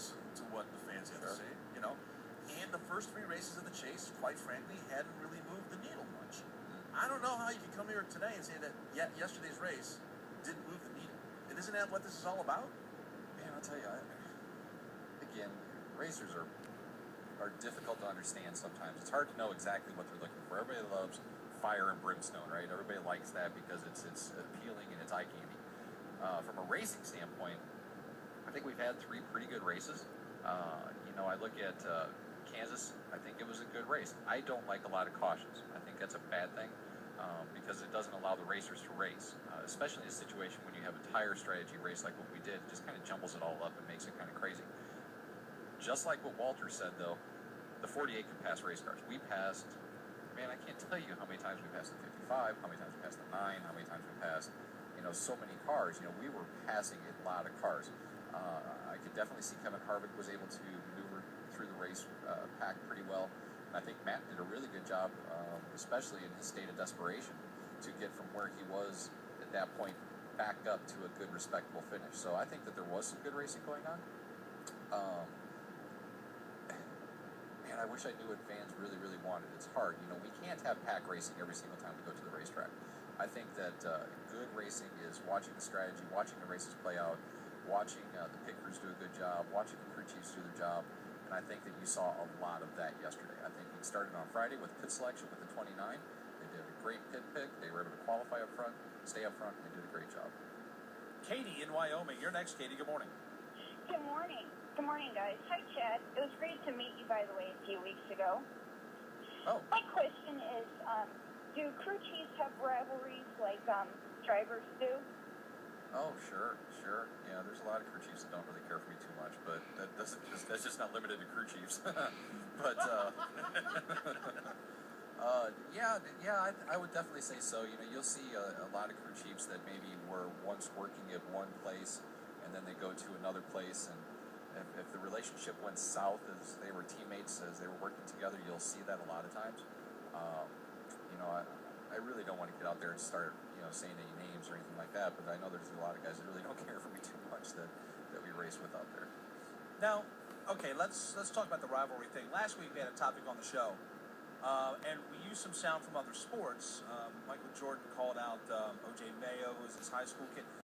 listen to what the fans have to say, you know. And the first 3 races of the chase, quite frankly, hadn't really moved the needle much. I don't know how you can come here today and say that yesterday's race didn't move the needle. And isn't that what this is all about? Man, I'll tell you, again, racers are difficult to understand sometimes. It's hard to know exactly what they're looking for. Everybody loves fire and brimstone, right? Everybody likes that because it's appealing and it's eye candy. From a racing standpoint, I think we've had 3 pretty good races. You know, I look at Kansas, I think it was a good race. I don't like a lot of cautions. I think that's a bad thing because it doesn't allow the racers to race, especially in a situation when you have a tire strategy race like what we did. It just kind of jumbles it all up and makes it kind of crazy. Just like what Walter said, though, the 48 can pass race cars. We passed, man, I can't tell you how many times we passed the 55, how many times we passed the 9, how many times we passed, you know, so many cars. You know, we were passing a lot of cars. I could definitely see Kevin Harvick was able to maneuver through the race pack pretty well. And I think Matt did a really good job, especially in his state of desperation, to get from where he was at that point back up to a good, respectable finish. So I think that there was some good racing going on. Man, I wish I knew what fans really, really wanted. It's hard. You know, we can't have pack racing every single time we go to the racetrack. I think that good racing is watching the strategy, watching the races play out, watching the pit crews do a good job, watching the crew chiefs do their job, and I think that you saw a lot of that yesterday. I think it started on Friday with pit selection with the 29. They did a great pit pick. They were able to qualify up front, stay up front, and they did a great job. Katie in Wyoming. You're next, Katie. Good morning. Good morning. Good morning, guys. Hi, Chad. It was great to meet you, by the way, a few weeks ago. Oh. My question is, do crew chiefs have rivalries like drivers do? Oh, sure. Yeah, there's a lot of crew chiefs that don't really care for me too much, but that's just not limited to crew chiefs. But yeah, I would definitely say so. You know, you'll see a lot of crew chiefs that maybe were once working at one place and then they go to another place, and if the relationship went south as they were teammates, as they were working together, you'll see that a lot of times. You know, I really don't want to get out there and start, you know, saying any names or anything like that, but I know there's a lot of guys that really don't care for me too much that we race with out there. Now, okay, let's talk about the rivalry thing. Last week we had a topic on the show, and we used some sound from other sports. Michael Jordan called out O.J. Mayo, who was his high school kid.